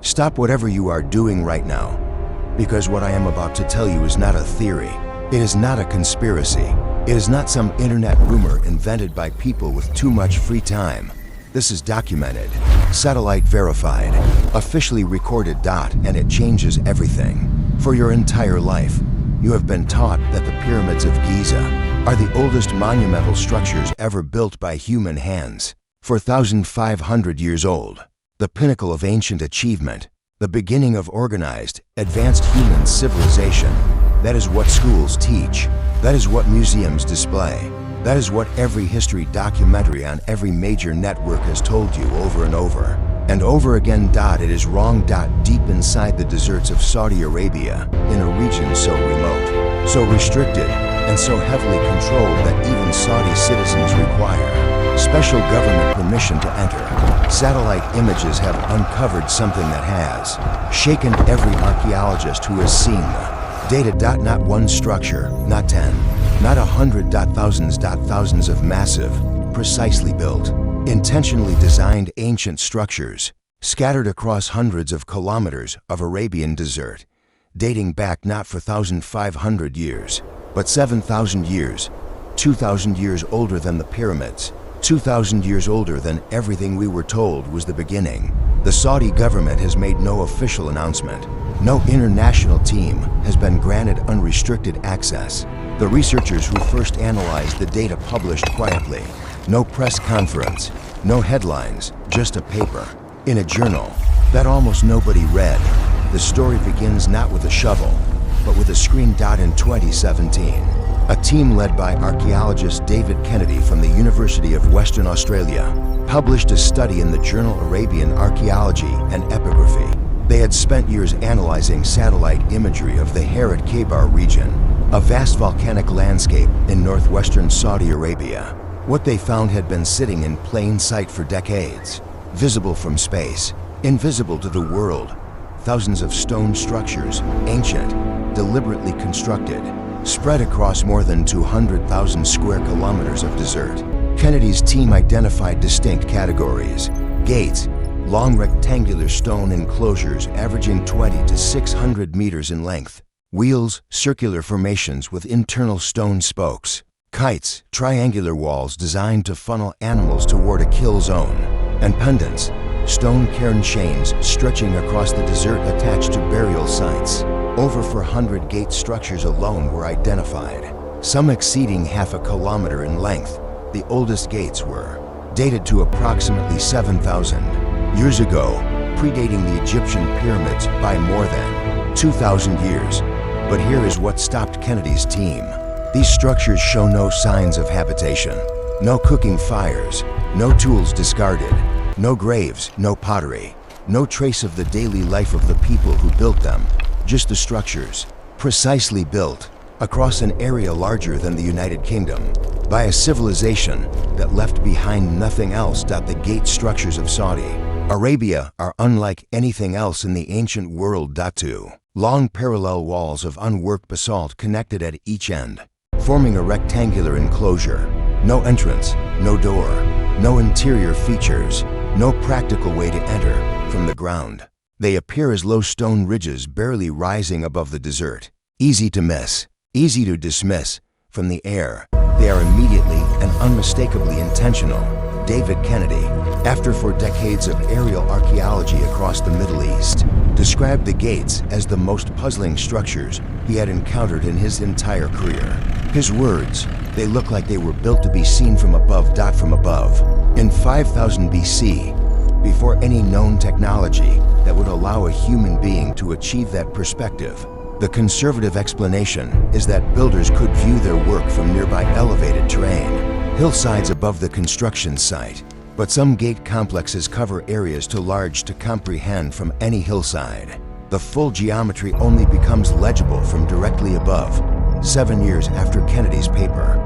Stop whatever you are doing right now, because what I am about to tell you is not a theory. It is not a conspiracy. It is not some internet rumor invented by people with too much free time. This is documented, satellite verified, officially recorded. And it changes everything. For your entire life, you have been taught that the Pyramids of Giza are the oldest monumental structures ever built by human hands. 4,500 years old, the pinnacle of ancient achievement, the beginning of organized, advanced human civilization. That is what schools teach. That is what museums display. That is what every history documentary on every major network has told you over and over. And over again. It is wrong. Deep inside the deserts of Saudi Arabia, in a region so remote, so restricted, and so heavily controlled that even Saudi citizens require special government permission to enter, satellite images have uncovered something that has shaken every archaeologist who has seen the data. Not one structure, not 10, not 100. Thousands of massive, precisely built, intentionally designed ancient structures scattered across hundreds of kilometers of Arabian desert, dating back not 4,500 years, but 7,000 years, 2,000 years older than the pyramids, 2,000 years older than everything we were told was the beginning. The Saudi government has made no official announcement. No international team has been granted unrestricted access. The researchers who first analyzed the data published quietly. No press conference, no headlines, just a paper in a journal that almost nobody read. The story begins not with a shovel, but with a screen. In 2017, a team led by archaeologist David Kennedy from the University of Western Australia published a study in the journal Arabian Archaeology and Epigraphy. They had spent years analyzing satellite imagery of the Harrat Khaybar region, a vast volcanic landscape in northwestern Saudi Arabia. What they found had been sitting in plain sight for decades, visible from space, invisible to the world. Thousands of stone structures, ancient, deliberately constructed, spread across more than 200,000 square kilometers of desert. Kennedy's team identified distinct categories: gates, long rectangular stone enclosures averaging 20 to 600 meters in length; wheels, circular formations with internal stone spokes; kites, triangular walls designed to funnel animals toward a kill zone; and pendants, stone cairn chains stretching across the desert attached to burial sites. Over 400 gate structures alone were identified, some exceeding half a kilometer in length. The oldest gates were dated to approximately 7,000 years ago, predating the Egyptian pyramids by more than 2,000 years. But here is what stopped Kennedy's team. These structures show no signs of habitation, no cooking fires, no tools discarded, no graves, no pottery, no trace of the daily life of the people who built them. Just the structures, precisely built across an area larger than the United Kingdom, by a civilization that left behind nothing else. The gate structures of Saudi Arabia are unlike anything else in the ancient world. Two long parallel walls of unworked basalt connected at each end, forming a rectangular enclosure. No entrance, no door, no interior features, no practical way to enter from the ground. They appear as low stone ridges barely rising above the desert. Easy to miss, easy to dismiss. From the air, they are immediately and unmistakably intentional. David Kennedy, after 4 decades of aerial archaeology across the Middle East, described the gates as the most puzzling structures he had encountered in his entire career. His words, "They look like they were built to be seen from above." From above. In 5000 BC, before any known technology that would allow a human being to achieve that perspective. The conservative explanation is that builders could view their work from nearby elevated terrain, hillsides above the construction site. But some gate complexes cover areas too large to comprehend from any hillside. The full geometry only becomes legible from directly above. 7 years after Kennedy's paper,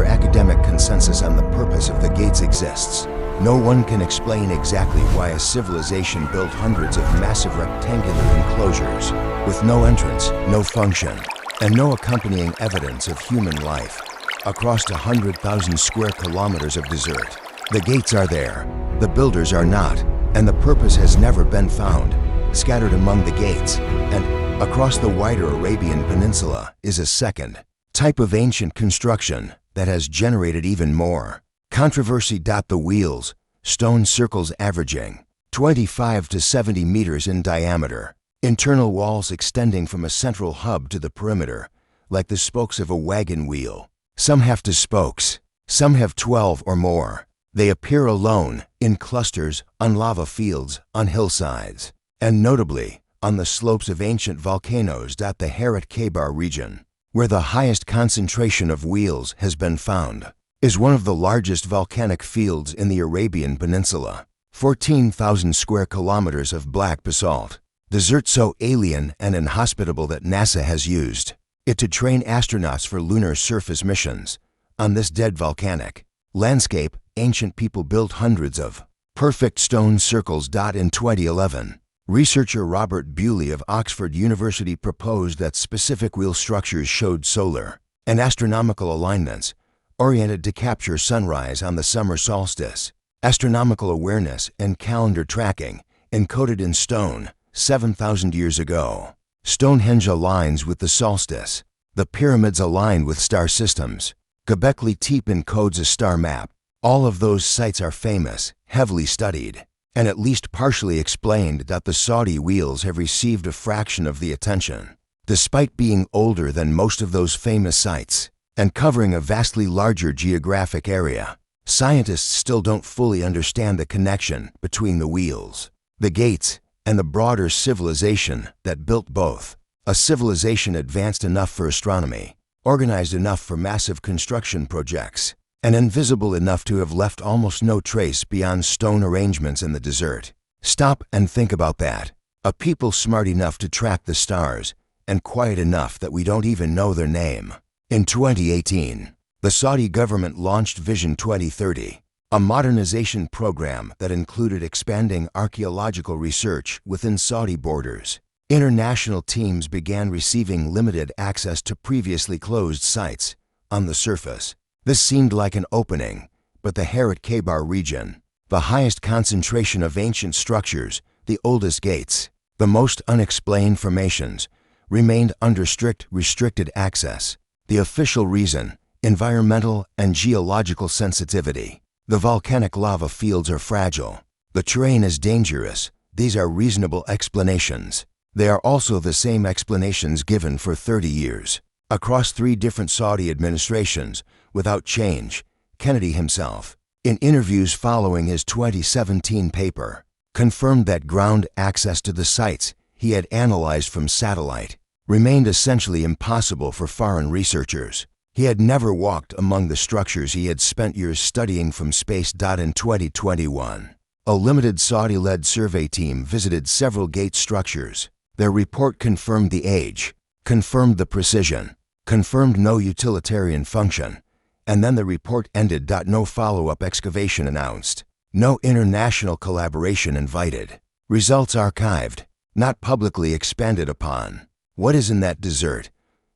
academic consensus on the purpose of the gates exists. No one can explain exactly why a civilization built hundreds of massive rectangular enclosures with no entrance, no function, and no accompanying evidence of human life across 100,000 square kilometers of desert. The gates are there, the builders are not, and the purpose has never been found. scattered among the gates, and across the wider Arabian Peninsula is a second type of ancient construction that has generated even more controversy. The wheels, stone circles averaging 25 to 70 meters in diameter, internal walls extending from a central hub to the perimeter, like the spokes of a wagon wheel. Some have 2 spokes, some have 12 or more. They appear alone, in clusters, on lava fields, on hillsides, and notably, on the slopes of ancient volcanoes. The Harrat Khaybar region, where the highest concentration of wheels has been found, is one of the largest volcanic fields in the Arabian Peninsula. 14,000 square kilometers of black basalt, desert so alien and inhospitable that NASA has used it to train astronauts for lunar surface missions. On this dead volcanic landscape, ancient people built hundreds of perfect stone circles. In 2011, researcher Robert Bewley of Oxford University proposed that specific wheel structures showed solar and astronomical alignments oriented to capture sunrise on the summer solstice. Astronomical awareness and calendar tracking, encoded in stone, 7,000 years ago. Stonehenge aligns with the solstice. The pyramids align with star systems. Göbekli Tepe encodes a star map. All of those sites are famous, heavily studied, and at least partially explained. The Saudi wheels have received a fraction of the attention, despite being older than most of those famous sites and covering a vastly larger geographic area. Scientists still don't fully understand the connection between the wheels, the gates, and the broader civilization that built both. A civilization advanced enough for astronomy, organized enough for massive construction projects, and invisible enough to have left almost no trace beyond stone arrangements in the desert. Stop and think about that. A people smart enough to track the stars, and quiet enough that we don't even know their name. In 2018, the Saudi government launched Vision 2030, a modernization program that included expanding archaeological research within Saudi borders. International teams began receiving limited access to previously closed sites. On the surface, this seemed like an opening, but the Harrat Khaybar region, the highest concentration of ancient structures, the oldest gates, the most unexplained formations, remained under strict, restricted access. The official reason: environmental and geological sensitivity. The volcanic lava fields are fragile. The terrain is dangerous. These are reasonable explanations. They are also the same explanations given for 30 years, across 3 different Saudi administrations, without change. Kennedy himself, in interviews following his 2017 paper, confirmed that ground access to the sites he had analyzed from satellite remained essentially impossible for foreign researchers. He had never walked among the structures he had spent years studying from space. In 2021, a limited Saudi-led survey team visited several gate structures. Their report confirmed the age, confirmed the precision, confirmed no utilitarian function, and then the report ended. No follow-up excavation announced. No international collaboration invited. Results archived, not publicly expanded upon. What is in that desert?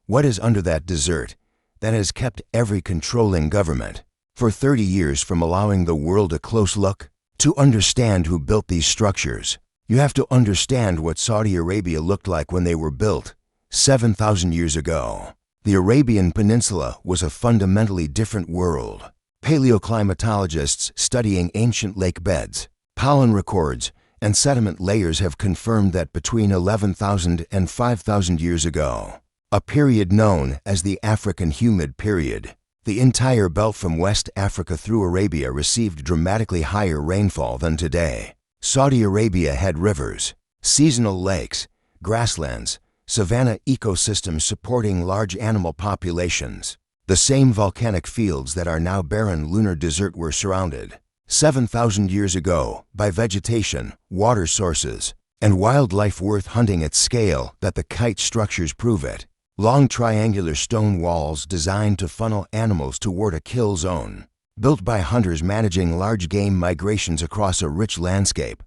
What is under that desert that has kept every controlling government for 30 years from allowing the world a close look? To understand who built these structures, you have to understand what Saudi Arabia looked like when they were built 7,000 years ago. The Arabian Peninsula was a fundamentally different world. Paleoclimatologists studying ancient lake beds, pollen records, and sediment layers have confirmed that between 11,000 and 5,000 years ago, a period known as the African Humid Period, the entire belt from West Africa through Arabia received dramatically higher rainfall than today. Saudi Arabia had rivers, seasonal lakes, grasslands, savanna ecosystems supporting large animal populations. The same volcanic fields that are now barren lunar desert were surrounded 7,000 years ago by vegetation, water sources, and wildlife worth hunting at scale that the kite structures prove it. Long triangular stone walls designed to funnel animals toward a kill zone, built by hunters managing large game migrations across a rich landscape.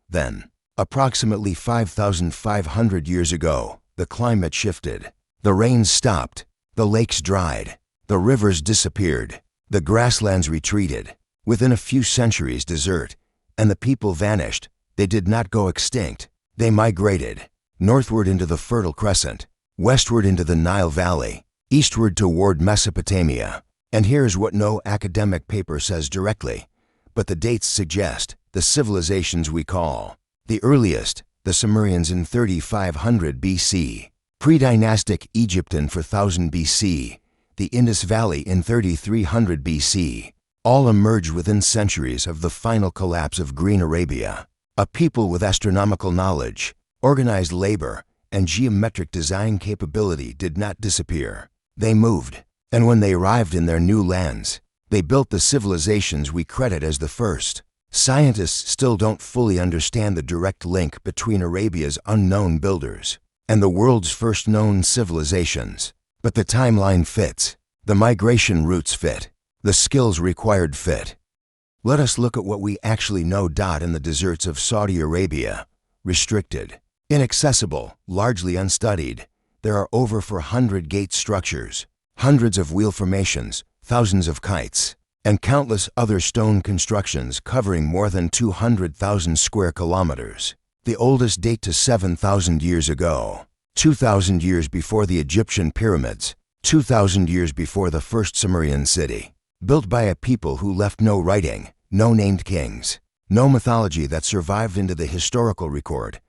Then, approximately 5,500 years ago, the climate shifted. The rains stopped, the lakes dried, the rivers disappeared, the grasslands retreated. Within a few centuries, desert and the people vanished. They did not go extinct. They migrated northward into the Fertile Crescent, westward into the Nile Valley, eastward toward Mesopotamia. And here's what no academic paper says directly, but the dates suggest the civilizations we call. The earliest, the Sumerians in 3500 BC, pre-dynastic Egypt in 4000 BC, the Indus Valley in 3300 BC, all emerged within centuries of the final collapse of Green Arabia. A people with astronomical knowledge, organized labor, and geometric design capability did not disappear. They moved, and when they arrived in their new lands, they built the civilizations we credit as the first. Scientists still don't fully understand the direct link between Arabia's unknown builders and the world's first known civilizations. But the timeline fits, the migration routes fit, the skills required fit. Let us look at what we actually know. In the deserts of Saudi Arabia, restricted, inaccessible, largely unstudied, there are over 400 gate structures, hundreds of wheel formations, thousands of kites, and countless other stone constructions covering more than 200,000 square kilometers. The oldest date to 7,000 years ago, 2,000 years before the Egyptian pyramids, 2,000 years before the first Sumerian city, built by a people who left no writing, no named kings, no mythology that survived into the historical record.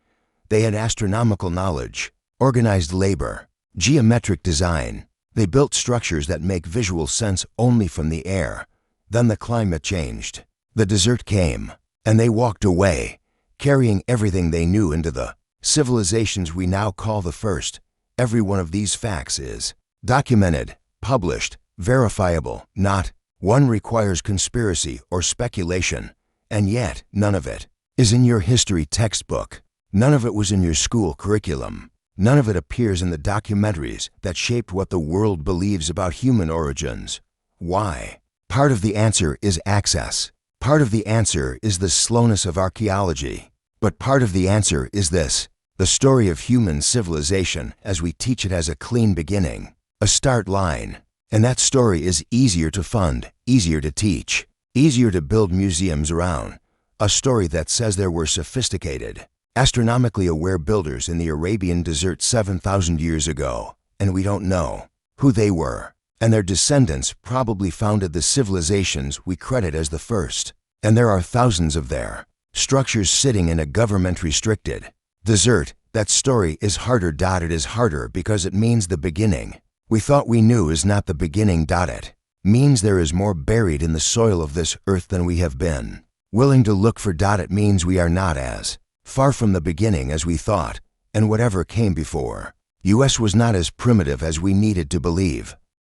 They had astronomical knowledge, organized labor, geometric design. They built structures that make visual sense only from the air. Then the climate changed. The desert came, and they walked away, carrying everything they knew into the civilizations we now call the first. Every one of these facts is documented, published, verifiable. Not one requires conspiracy or speculation, and yet none of it is in your history textbook. None of it was in your school curriculum. None of it appears in the documentaries that shaped what the world believes about human origins. Why? Part of the answer is access. Part of the answer is the slowness of archaeology. But part of the answer is this: the story of human civilization as we teach it has a clean beginning, a start line. And that story is easier to fund, easier to teach, easier to build museums around. A story that says there were sophisticated, astronomically aware builders in the Arabian desert 7,000 years ago, and we don't know who they were. And their descendants probably founded the civilizations we credit as the first. And there are thousands of their structures sitting in a government-restricted desert. That story is harder. It is harder because it means the beginning we thought we knew is not the beginning. It means there is more buried in the soil of this earth than we have been willing to look for. It means we are not as far from the beginning as we thought, and whatever came before us was not as primitive as we needed to believe.